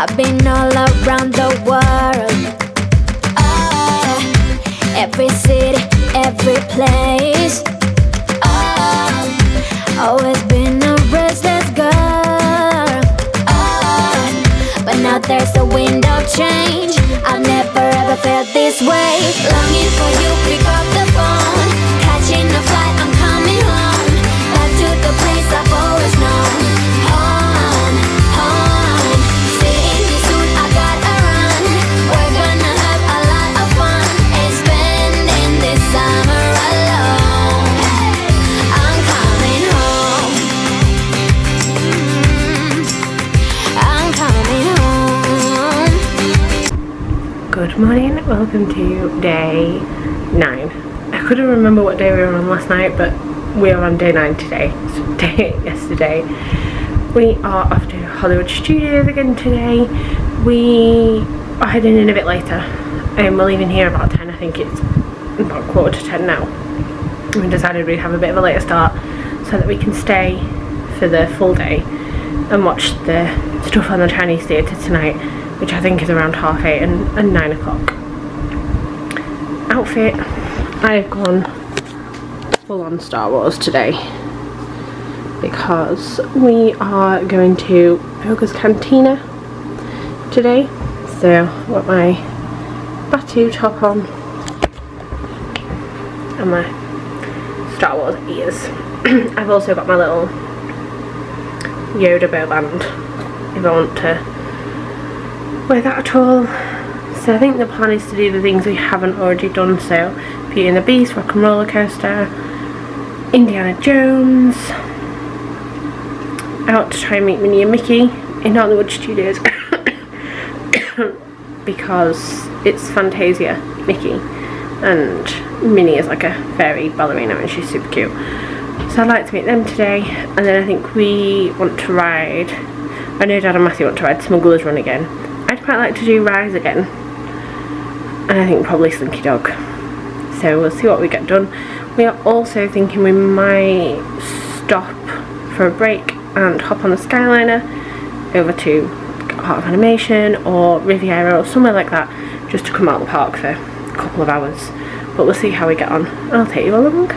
I've been all around the world, every city, every place. Always been a restless girl, but now there's a wind of change. I've never ever felt this way. Longing for you, pick up the phone. Catching a flight, I'm coming home. Back to the place I've always known. Home, home. Seeing you soon, I gotta run. We're gonna have a lot of fun and spending this summer alone. I'm coming home. I'm coming home. Good morning, welcome to day 9. I couldn't remember what day we were on last night, but we are on day 9 today. So day 8 yesterday. We are off to Hollywood Studios again today. We are heading in a bit later, and we're leaving here about 10. I think it's about 9:15 now. We decided we'd have a bit of a later start so that we can stay for the full day and watch the stuff on the Chinese theatre tonight, which I think is around 8:30 and 9 o'clock. Outfit, I've gone full on Star Wars today because we are going to Ogre's Cantina today. So I've got my Batu top on and my Star Wars ears. I've also got my little Yoda bow band if I want to wear that at all. So I think the plan is to do the things we haven't already done, so Beauty and the Beast, Rock and Roller Coaster, Indiana Jones, out to try and meet Minnie and Mickey in Hollywood Studios because it's Fantasia Mickey and Minnie is like a fairy ballerina and she's super cute. So I'd like to meet them today, and then I think we want to ride, I know Dad and Matthew want to ride Smuggler's Run again. I'd quite like to do Rise again, and I think probably Slinky Dog. So we'll see what we get done. We are also thinking we might stop for a break and hop on the Skyliner over to Art of Animation or Riviera or somewhere like that, just to come out of the park for a couple of hours. But we'll see how we get on. I'll take you along.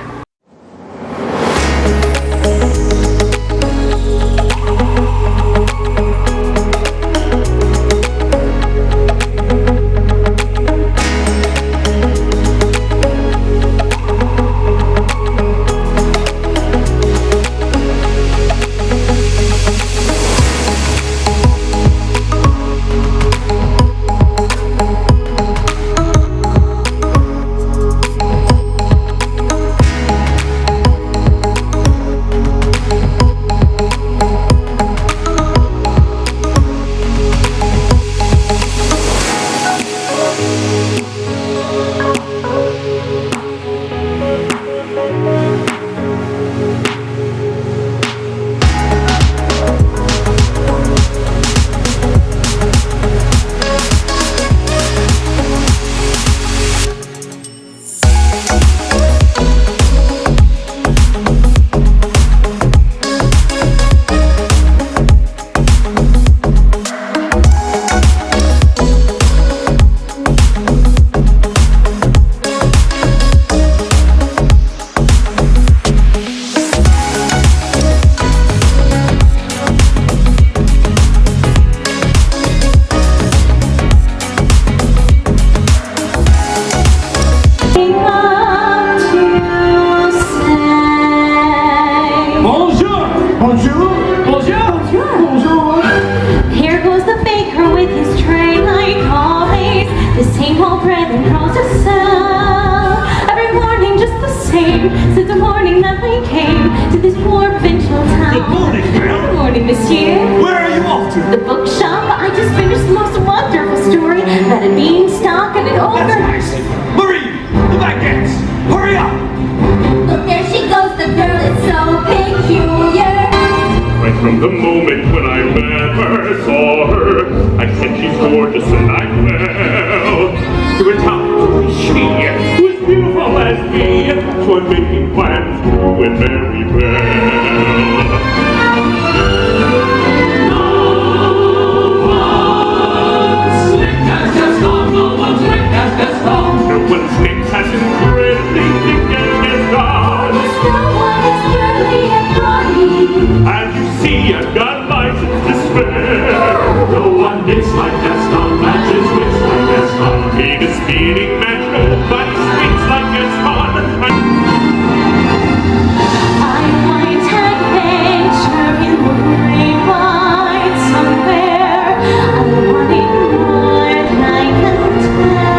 The bookshop. I just finished the most wonderful story about a beanstalk and an ogre. That's nice. Marie, the baguettes, hurry up! Look, there she goes, the girl is so peculiar. Right from the moment when I met her, saw her, I said she's gorgeous and I fell to a top. She was beautiful as me, so I'm making plans to win Mary Bell. and it's like Gaston, matches wits like Gaston. He is speeding metro, but he speaks like Gaston. I want adventure in the great wide somewhere. I want it more than I can tell.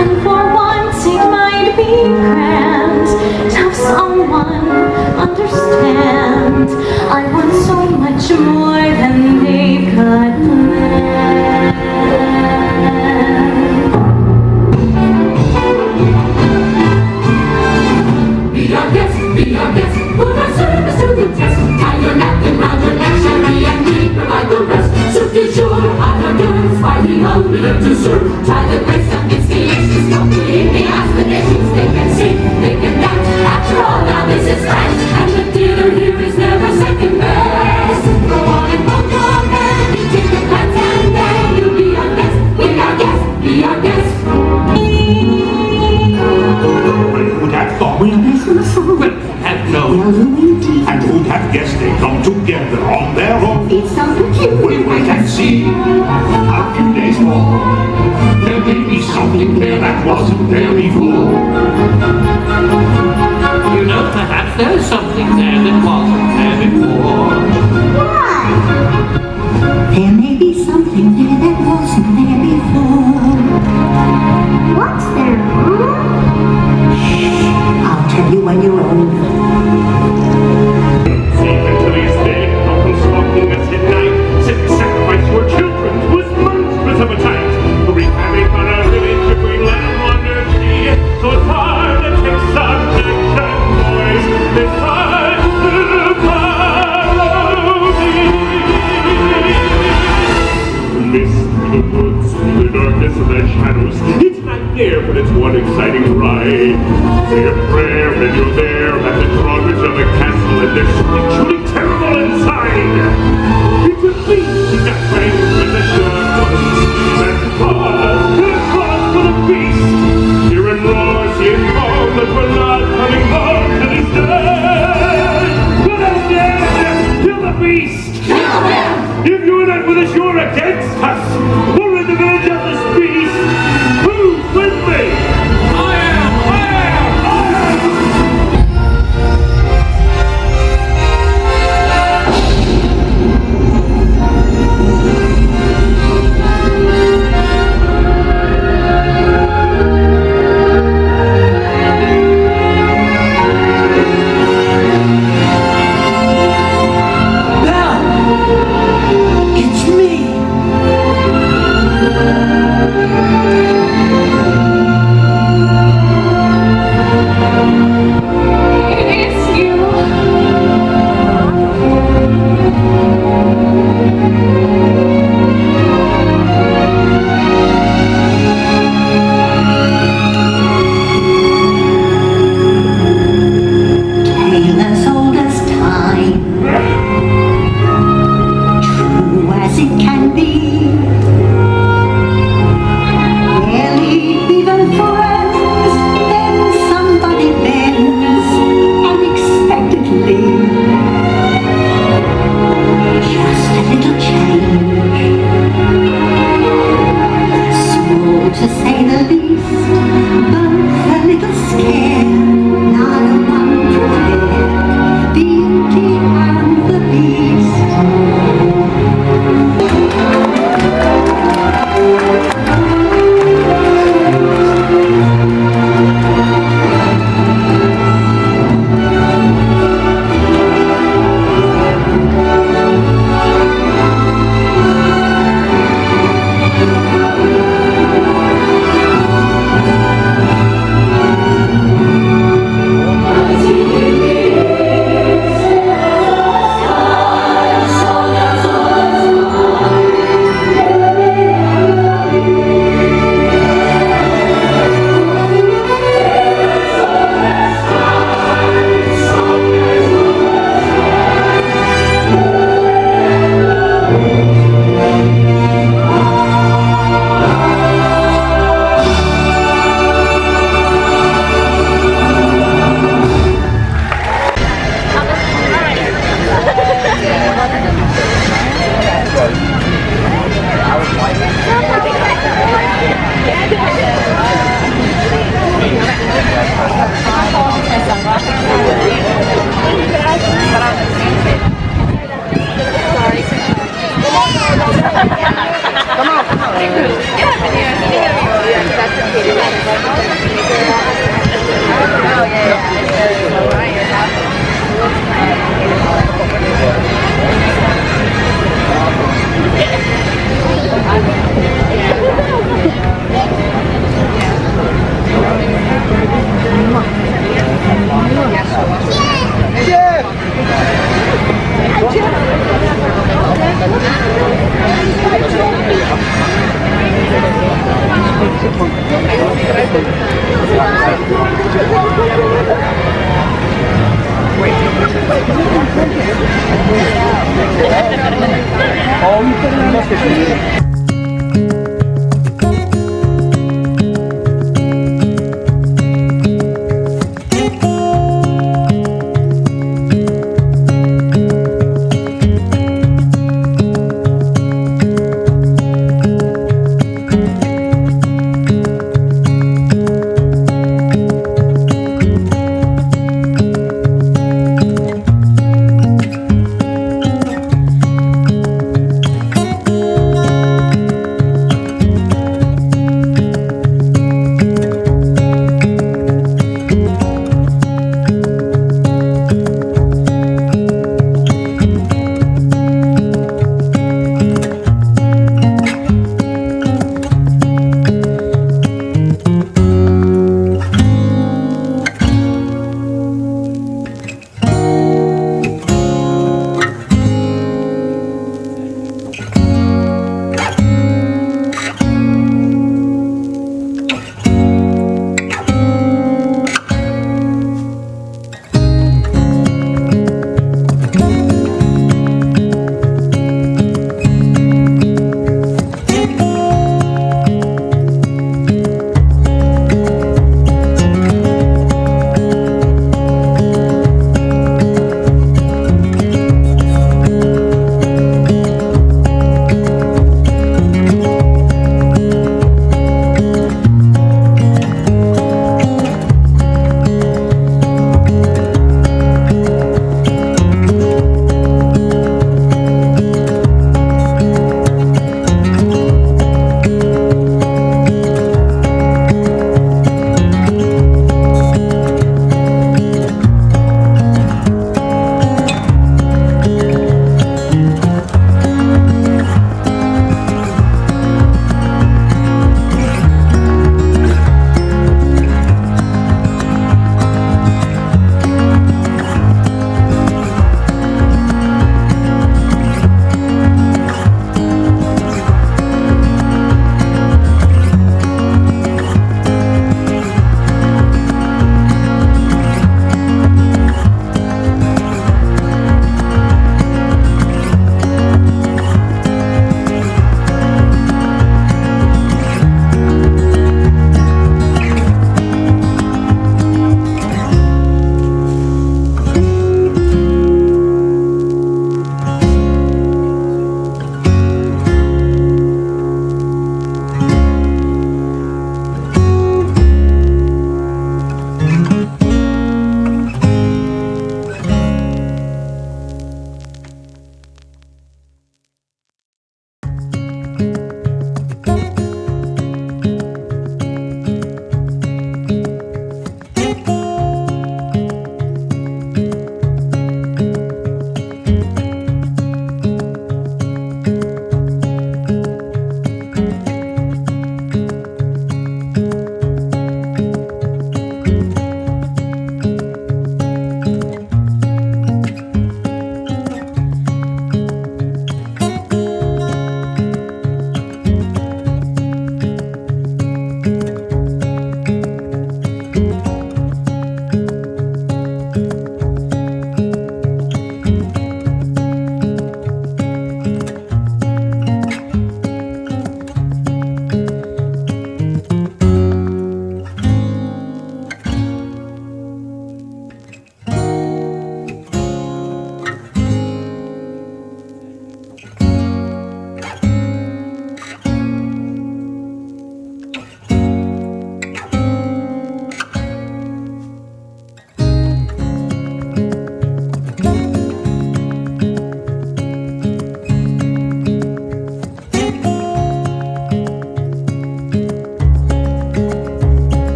And for once it might be grand to have someone understand. I want so much more than they've got planned. Be our guest, put our service to the test. Tie your napkin round your neck, Sherry, and we provide the rest. Soup du jour, hot hors sparkling hungry and dessert. Try the grace that gets the extras completely as the dishes they can sing, they can dance. After all, now this is France, and the dinner here is never second best. Go on and book your bed, you take the plans and then you be our guest. Be our guest, be our guest. Well, who'd have thought we'd well, have known. And who'd have guessed they'd come together on their own? It's so peculiar. We'll wait and see. A few days more. There may be something there that wasn't there before. You know, perhaps there's something there that wasn't there before. Why? There may be something there that wasn't there before. What's there, Mom? I'll tell you when you're older. Safe until he's dead, Uncle stalking us at night. Said sacrifice your children was monstrous of a time. Wreak havoc on our village if we let him wander free. So it's hard to take such action, boys. It's hard to follow me. Mist in the woods, the darkness of the shadows. It's not there, but it's one exciting ride. Say a prayer when you're there at the drawbridge of a castle, and there's something truly terrible inside. It's a beast that hangs with the sharp ones. That pause for the beast. Hearing roars, seeing falls, but we're not coming home till he's dead. But I'm dead! Kill the beast! Kill him! If you're not with us, you're against us. We're in the village of this beast. Who's with me? I am! It's me. It's you. Tale as old as time. True as it can be. Barely even friends, then somebody bends unexpectedly. Just a little change. Small to say the least, both a little scared, neither one prepared. Beauty and the Beast.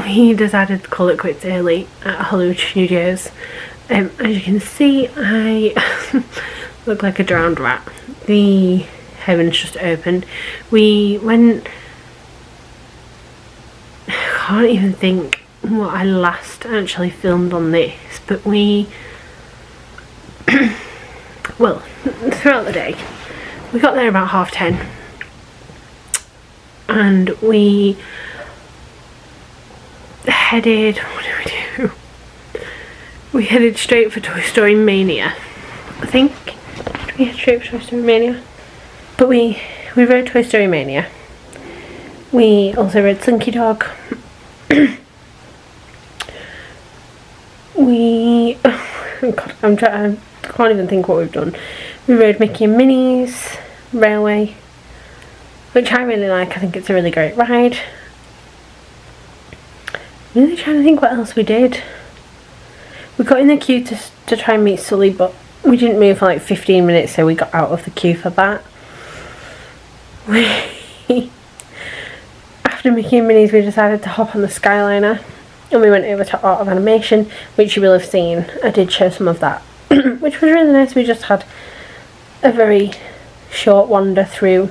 We decided to call it quits early at Hollywood Studios. As you can see, I look like a drowned rat. The heavens just opened. We went... I can't even think what I last actually filmed on this, but we... well, throughout the day, we got there about 10:30, and we headed... what did we do? We headed straight for Story Mania. I think... did we head straight for Story Mania? But we rode Toy Story Mania. We also rode Slinky Dog. We... oh God, I can't even think what we've done. We rode Mickey and Minnie's Runaway, which I really like. I think it's a really great ride. I'm really trying to think what else we did. We got in the queue to try and meet Sully, but we didn't move for like 15 minutes, so we got out of the queue for that. After Mickey and Minnie's, we decided to hop on the Skyliner, and we went over to Art of Animation, which you will have seen. I did show some of that, which was really nice. We just had a very short wander through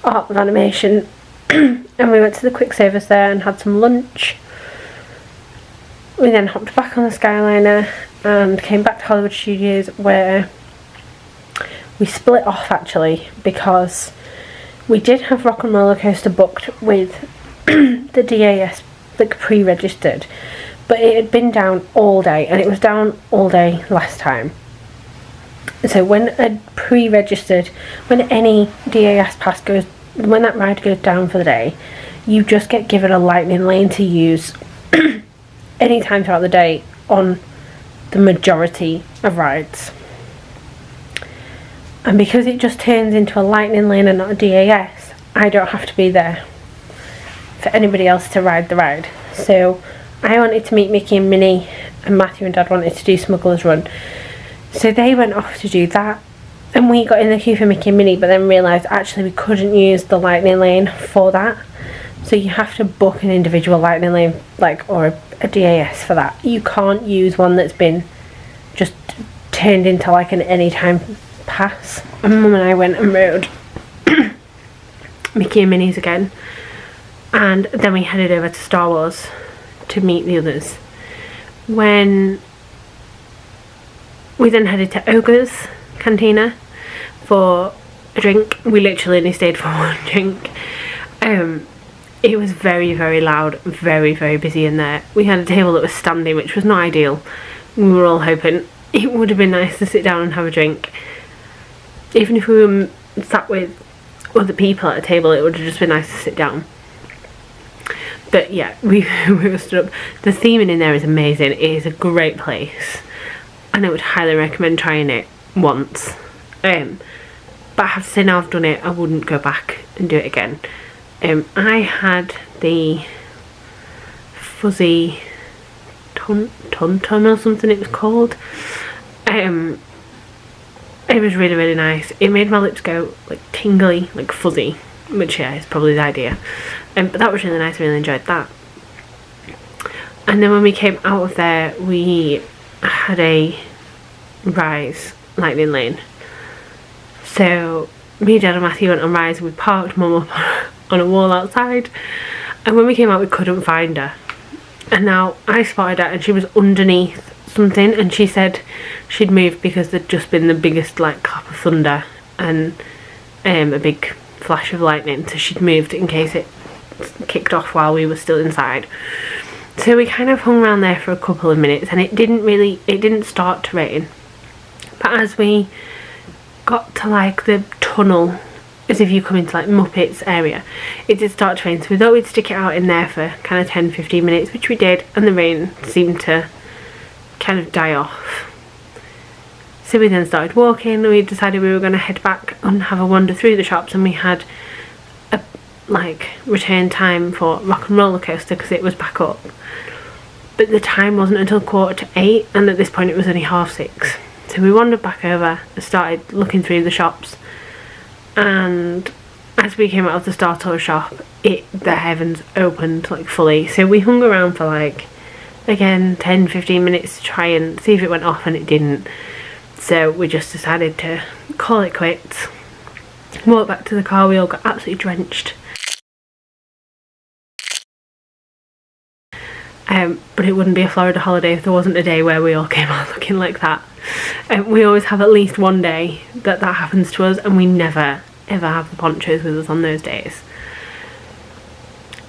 Art of Animation, and we went to the quick service there and had some lunch. We then hopped back on the Skyliner and came back to Hollywood Studios, where we split off actually, because we did have Rock and Roller Coaster booked with the DAS like pre-registered, but it had been down all day, and it was down all day last time. So when a pre-registered, when any DAS pass goes, when that ride goes down for the day, you just get given a lightning lane to use any time throughout the day on the majority of rides. And because it just turns into a lightning lane and not a DAS, I don't have to be there for anybody else to ride the ride. So I wanted to meet Mickey and Minnie, and Matthew and Dad wanted to do Smuggler's Run. So they went off to do that, and we got in the queue for Mickey and Minnie, but then realised actually we couldn't use the lightning lane for that. So you have to book an individual lightning lane, like, or a DAS for that. You can't use one that's been just turned into like an anytime pass. And Mum and I went and rode Mickey and Minnie's again, and then we headed over to Star Wars to meet the others. When we then headed to Ogre's Cantina for a drink, we literally only stayed for one drink. It was very, very loud, very, very busy in there. We had a table that was standing, which was not ideal. We were all hoping it would have been nice to sit down and have a drink. Even if we were sat with other people at a table, it would have just been nice to sit down. But yeah, we were stood up. The theming in there is amazing. It is a great place, and I would highly recommend trying it once. But I have to say, now I've done it, I wouldn't go back and do it again. I had the fuzzy ton or something it was called. It was really, really nice. It made my lips go like tingly, like fuzzy, which yeah, is probably the idea. But that was really nice. I really enjoyed that. And then when we came out of there, we had a Rise lightning lane. So me, Dad and Matthew went on Rise, and we parked Mum up on a wall outside, and when we came out we couldn't find her, and now I spotted her and she was underneath something, and she said she'd moved because there'd just been the biggest like clap of thunder and a big flash of lightning, so she'd moved in case it kicked off while we were still inside. So we kind of hung around there for a couple of minutes, and it didn't start to rain, but as we got to like the tunnel, as if you come into like Muppets area, it did start to rain. So we thought we'd stick it out in there for kind of 10-15 minutes, which we did, and the rain seemed to kind of die off. So we then started walking, and we decided we were going to head back and have a wander through the shops, and we had a like return time for Rock and Roller Coaster because it was back up, but the time wasn't until 8:15, and at this point it was only 6:30. So we wandered back over and started looking through the shops, and as we came out of the Star Tour shop, the heavens opened like fully. So we hung around for like, again, 10-15 minutes to try and see if it went off, and it didn't. So we just decided to call it quits. Walked back to the car, we all got absolutely drenched. But it wouldn't be a Florida holiday if there wasn't a day where we all came out looking like that. We always have at least one day that happens to us, and we never ever have the ponchos with us on those days.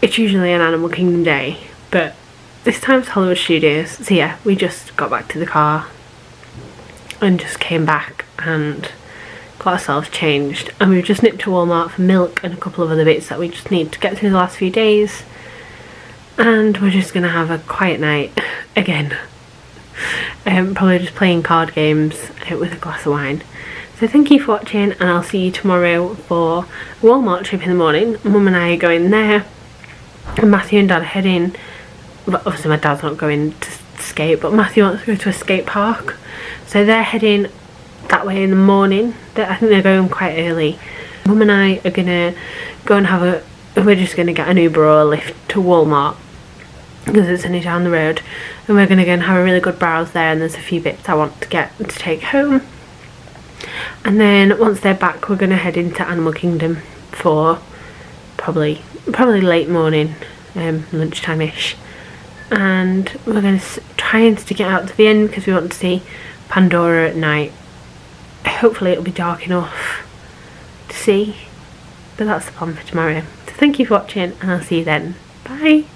It's usually an Animal Kingdom day, but this time it's Hollywood Studios. So yeah, we just got back to the car and just came back and got ourselves changed, and we've just nipped to Walmart for milk and a couple of other bits that we just need to get through the last few days. And we're just gonna have a quiet night again. Probably just playing card games with a glass of wine. So thank you for watching, and I'll see you tomorrow for a Walmart trip in the morning. Mum and I are going there, and Matthew and Dad are heading. But obviously my dad's not going to skate, but Matthew wants to go to a skate park, so they're heading that way in the morning. I think they're going quite early. Mum and I are gonna go and we're just gonna get an Uber or a Lyft to Walmart because it's only down the road, and we're gonna go and have a really good browse there, and there's a few bits I want to get to take home. And then once they're back, we're gonna head into Animal Kingdom for probably late morning, lunchtime-ish, and we're gonna try and stick it out to the end because we want to see Pandora at night. Hopefully it'll be dark enough to see, but that's the plan for tomorrow. So thank you for watching, and I'll see you then. Bye.